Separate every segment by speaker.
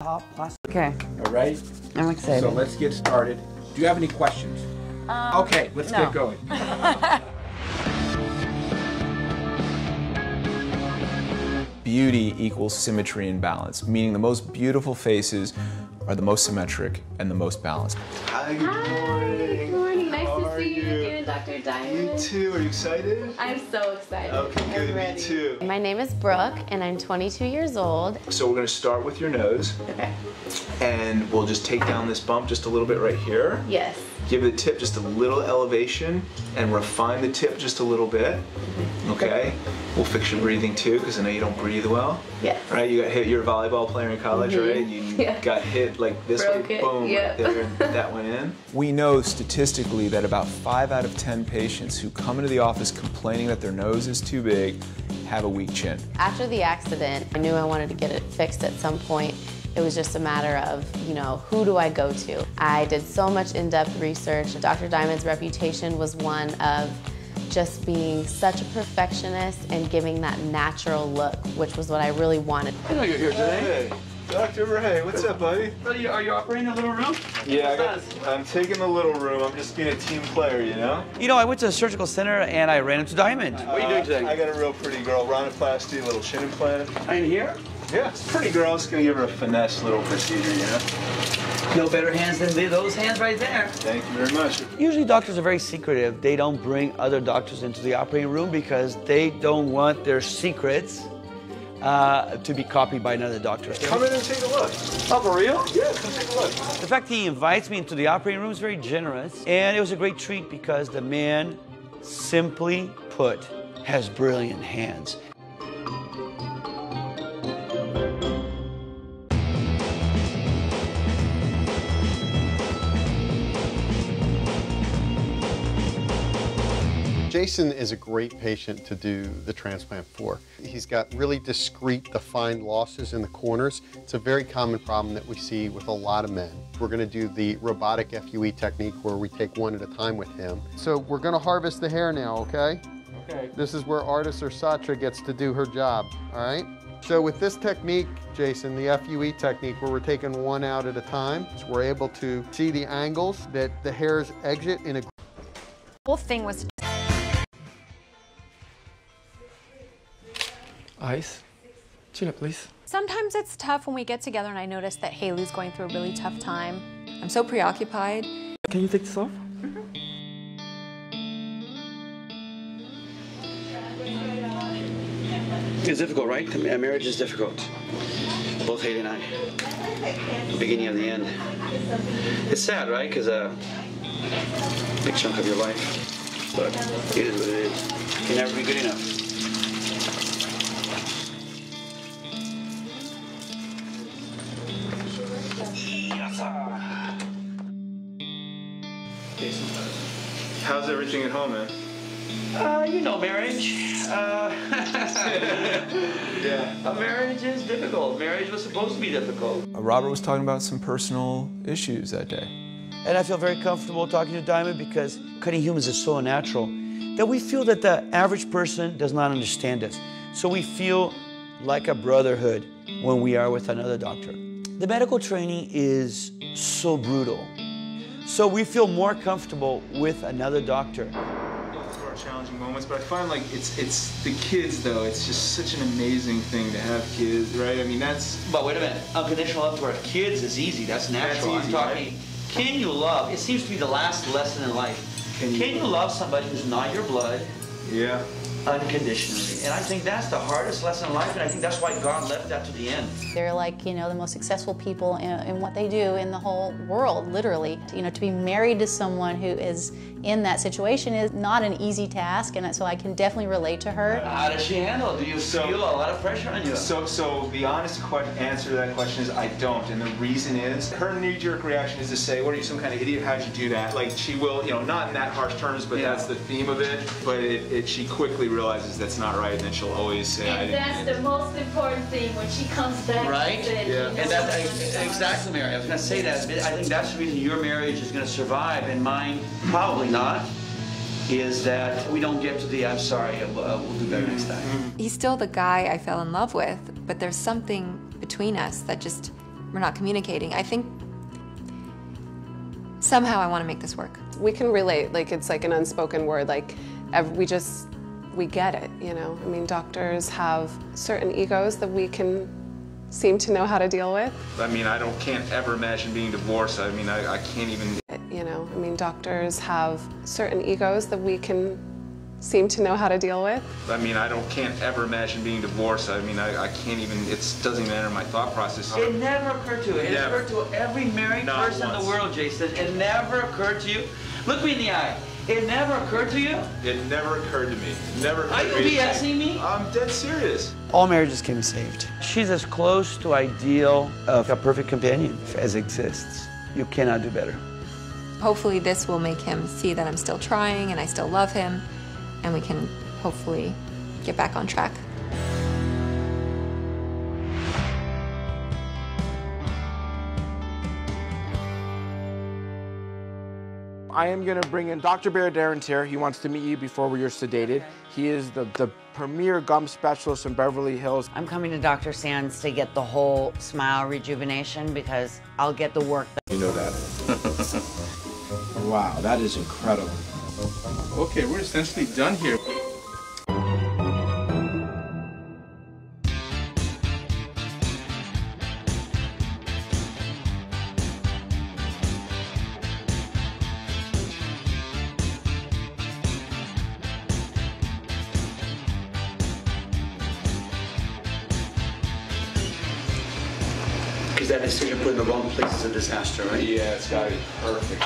Speaker 1: Okay.
Speaker 2: All right?
Speaker 1: I'm excited.
Speaker 2: So let's get started. Do you have any questions? Okay, let's get going. Beauty equals symmetry and balance, meaning the most beautiful faces are the most symmetric and the most balanced.
Speaker 3: Hi, good morning.
Speaker 4: Good morning. Nice
Speaker 3: How
Speaker 4: to
Speaker 3: are
Speaker 4: see you
Speaker 3: you?
Speaker 4: again, Dr. Diamond.
Speaker 3: You too. Are you excited?
Speaker 4: I'm so excited.
Speaker 3: Okay, good.
Speaker 4: I'm ready.
Speaker 3: Me too.
Speaker 4: My name is Brooke, and I'm 22 years old.
Speaker 3: So we're going to start with your nose.
Speaker 4: Okay.
Speaker 3: And we'll just take down this bump just a little bit right here.
Speaker 4: Yes.
Speaker 3: Give the tip just a little elevation and refine the tip just a little bit. Okay? We'll fix your breathing too, because I know you don't breathe well.
Speaker 4: Yes.
Speaker 3: Right? You got hit, you're a volleyball player in college, right? You got hit like this
Speaker 4: Broke
Speaker 3: way,
Speaker 4: it.
Speaker 3: boom,
Speaker 4: Yep.
Speaker 3: right there, and that went in. We know statistically that about 5 out of 10 patients who come into the office complaining that their nose is too big have a weak chin.
Speaker 4: After the accident, I knew I wanted to get it fixed at some point. It was just a matter of, you know, who do I go to? I did so much in-depth research. Dr. Diamond's reputation was one of just being such a perfectionist and giving that natural look, which was what I really wanted.
Speaker 5: I know you're here today.
Speaker 3: Hey, Dr. Ray, what's up, buddy?
Speaker 5: Are you operating a little room?
Speaker 3: Yeah, I'm taking the little room. I'm just being a team player, you know?
Speaker 5: You know, I went to a surgical center and I ran into Diamond. What are you doing today?
Speaker 3: I got a real pretty girl, Rhinoplasty, a little chin implant.
Speaker 5: I'm here.
Speaker 3: Yeah, it's a pretty girl. Just gonna give her a finesse little procedure, you know?
Speaker 5: No better hands than those hands right there.
Speaker 3: Thank you very much.
Speaker 5: Usually doctors are very secretive. They don't bring other doctors into the operating room because they don't want their secrets to be copied by another doctor.
Speaker 3: Come in and take a look.
Speaker 5: Oh, for real?
Speaker 3: Yeah, come take a look.
Speaker 5: The fact he invites me into the operating room is very generous, and it was a great treat because the man, simply put, has brilliant hands.
Speaker 6: Jason is a great patient to do the transplant for. He's got really discrete, defined losses in the corners. It's a very common problem that we see with a lot of men. We're going to do the robotic FUE technique where we take one at a time with him. So we're going to harvest the hair now, okay?
Speaker 3: Okay.
Speaker 6: This is where artist or Satra gets to do her job, all right? So with this technique, Jason, the FUE technique, where we're taking one out at a time, so we're able to see the angles that the hairs exit in a...
Speaker 7: The whole thing was
Speaker 8: Ice. Chin up, please.
Speaker 7: sometimes it's tough when we get together and I notice that Haley's going through a really tough time. I'm so preoccupied.
Speaker 8: Can you take this off?
Speaker 5: It's difficult, right? Marriage is difficult. Both Haley and I. The beginning and the end. It's sad, right? Because a big chunk of your life. But it is what it is. It can never be good enough.
Speaker 3: Jason, how's everything at home, man?
Speaker 5: You know, marriage.
Speaker 3: Yeah.
Speaker 5: A marriage is difficult. Marriage was supposed to be difficult.
Speaker 2: Robert was talking about some personal issues that day.
Speaker 5: And I feel very comfortable talking to Diamond because cutting humans is so unnatural that we feel that the average person does not understand us. So we feel like a brotherhood when we are with another doctor. The medical training is so brutal. So we feel more comfortable with another doctor.
Speaker 3: Those are challenging moments, but I find like it's the kids though. It's just such an amazing thing to have kids, right? I mean, that's.
Speaker 5: But wait a minute, unconditional love for kids is easy. That's natural.
Speaker 3: That's easy,
Speaker 5: I'm talking.
Speaker 3: right?
Speaker 5: Can you love? It seems to be the last lesson in life. Can you love somebody who's not your blood?
Speaker 3: Yeah.
Speaker 5: Unconditionally. And I think that's the hardest lesson in life, and I think that's why God left that to the end.
Speaker 9: They're like, you know, the most successful people in what they do in the whole world, literally. You know, to be married to someone who is in that situation is not an easy task, and so I can definitely relate to her.
Speaker 5: How does she handle it? Do you feel a lot of pressure on you?
Speaker 3: So the honest answer to that question is I don't, and the reason is her knee-jerk reaction is to say, "What are you, some kind of idiot? How'd you do that?" Like she will, you know, not in that harsh terms, but that's the theme of it. But she quickly realizes that's not right, and then she'll always say, "I didn't."
Speaker 4: And that's the most important thing when she comes back.
Speaker 5: Right?
Speaker 4: Said,
Speaker 3: Yeah.
Speaker 4: you know,
Speaker 5: And that's exactly, Mary. I was going to say that. I think that's the reason your marriage is going to survive, and mine probably not. Is that we don't get to the "I'm sorry, we'll do better next time."
Speaker 10: He's still the guy I fell in love with, but there's something between us that just
Speaker 7: we're not communicating. I think somehow I want to make this work.
Speaker 1: We can relate, like it's like an unspoken word, like we get it, you know? I mean, doctors have certain egos that we can seem to know how to deal with.
Speaker 3: I mean, can't ever imagine being divorced. I mean, I can't even.
Speaker 1: You know, I mean, doctors have certain egos that we can seem to know how to deal with.
Speaker 3: I mean, can't ever imagine being divorced. I mean, I can't even, it doesn't even enter my thought process.
Speaker 5: It never occurred to you. It occurred to every married person in the world, Jason. It never occurred to you. Look me in the eye. It never occurred to you?
Speaker 3: It never occurred to me. Never occurred to me.
Speaker 5: Are you BSing me?
Speaker 3: I'm dead serious.
Speaker 5: All marriages can be saved. She's as close to ideal of a perfect companion as exists. You cannot do better.
Speaker 7: Hopefully this will make him see that I'm still trying and I still love him, and we can hopefully get back on track.
Speaker 8: I am going to bring in Dr. Baradaren's here. He wants to meet you before you're sedated. He is the premier gum specialist in Beverly Hills.
Speaker 10: I'm coming to Dr. Sands to get the whole smile rejuvenation because I'll get the work.
Speaker 11: You know that. Wow, that is incredible. Okay, we're essentially done here.
Speaker 5: Because that decision put in the wrong place is a disaster, right?
Speaker 3: Yeah, it's gotta be perfect.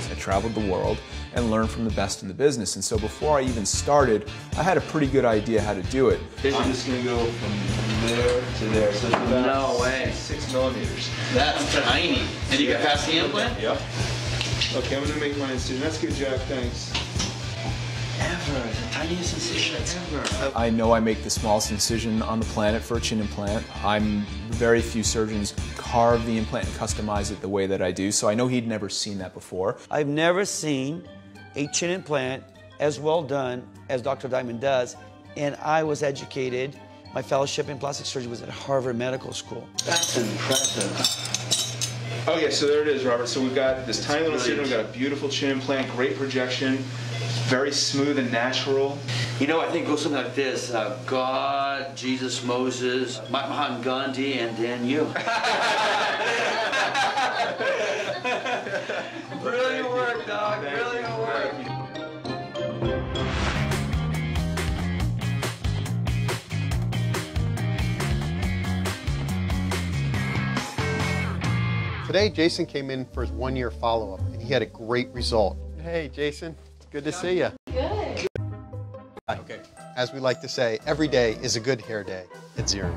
Speaker 2: I traveled the world and learned from the best in the business. And so before I even started, I had a pretty good idea how to do it.
Speaker 3: I'm just gonna go from there to there. So it's about
Speaker 5: No way.
Speaker 3: 6 millimeters.
Speaker 5: That's tiny. And you got past the implant?
Speaker 3: Yep. Okay, I'm gonna make my incision. That's good, Jack, thanks.
Speaker 5: Ever. The tiniest incision ever.
Speaker 2: I know I make the smallest incision on the planet for a chin implant. Very few surgeons carve the implant and customize it the way that I do, so I know he'd never seen that before.
Speaker 5: I've never seen a chin implant as well done as Dr. Diamond does, and I was educated. My fellowship in plastic surgery was at Harvard Medical School. That's impressive.
Speaker 3: Okay, so there it is, Robert. So we've got this tiny little incision, we've got a beautiful chin implant, great projection, very smooth and natural.
Speaker 5: You know, I think it goes something like this. God, Jesus, Moses, Mahatma Gandhi, and then you. Brilliant work, dog. Brilliant work.
Speaker 6: Today, Jason came in for his 1-year follow-up, and he had a great result. Hey, Jason. Good to see you.
Speaker 4: Good.
Speaker 6: Okay. As we like to say, every day is a good hair day at Zero.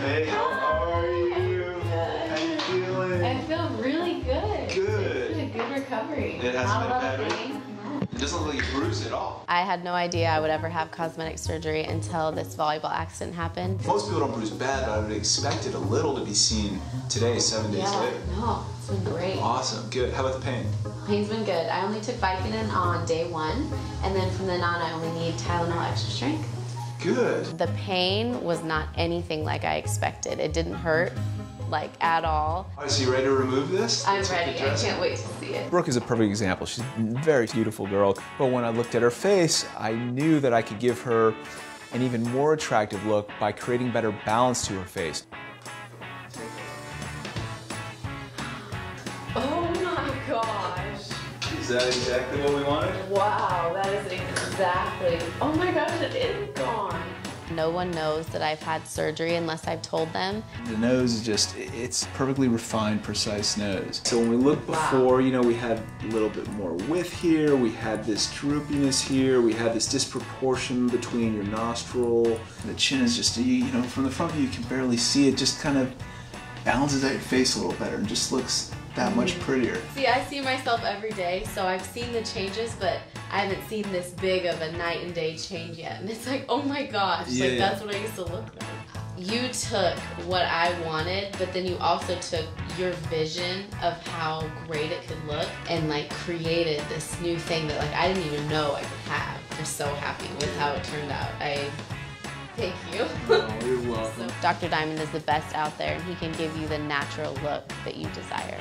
Speaker 3: Hey, how are you? How you feeling?
Speaker 4: I feel really good.
Speaker 3: Good.
Speaker 4: It's been a good recovery.
Speaker 3: It hasn't
Speaker 4: Not a
Speaker 3: been
Speaker 4: lot
Speaker 3: bad,
Speaker 4: of
Speaker 3: right?
Speaker 4: pain.
Speaker 3: It doesn't look like you bruised at all.
Speaker 4: I had no idea I would ever have cosmetic surgery until this volleyball accident happened.
Speaker 2: Most people don't bruise bad, but I would expect it a little to be seen today, 7 days later.
Speaker 4: No, it's been great.
Speaker 2: Awesome, good. How about the pain?
Speaker 4: Pain's been good. I only took Vicodin on day 1, and then from then on I only need Tylenol extra strength.
Speaker 2: Good.
Speaker 4: The pain was not anything like I expected. It didn't hurt, like, at all.
Speaker 2: All right, so you ready to remove this?
Speaker 4: I'm ready. I can't wait to see it.
Speaker 2: Brooke is a perfect example. She's a very beautiful girl, but when I looked at her face, I knew that I could give her an even more attractive look by creating better balance to her face.
Speaker 4: Oh my gosh.
Speaker 3: Is that exactly what we wanted?
Speaker 4: Wow, that is exactly. Oh my gosh, it is gone. No one knows that I've had surgery unless I've told them.
Speaker 2: The nose is just, it's perfectly refined, precise nose. So when we looked before, you know, we had a little bit more width here, we had this droopiness here, we had this disproportion between your nostril. The chin is just, you know, from the front view you can barely see it, just kind of balances out your face a little better and just looks that much prettier.
Speaker 4: See, I see myself every day, so I've seen the changes, but I haven't seen this big of a night and day change yet. And it's like, oh my gosh, like that's what I used to look like. You took what I wanted, but then you also took your vision of how great it could look and like created this new thing that like I didn't even know I could have. I'm so happy with how it turned out. Thank you.
Speaker 2: Oh, you're welcome.
Speaker 4: Dr. Diamond is the best out there, and he can give you the natural look that you desire.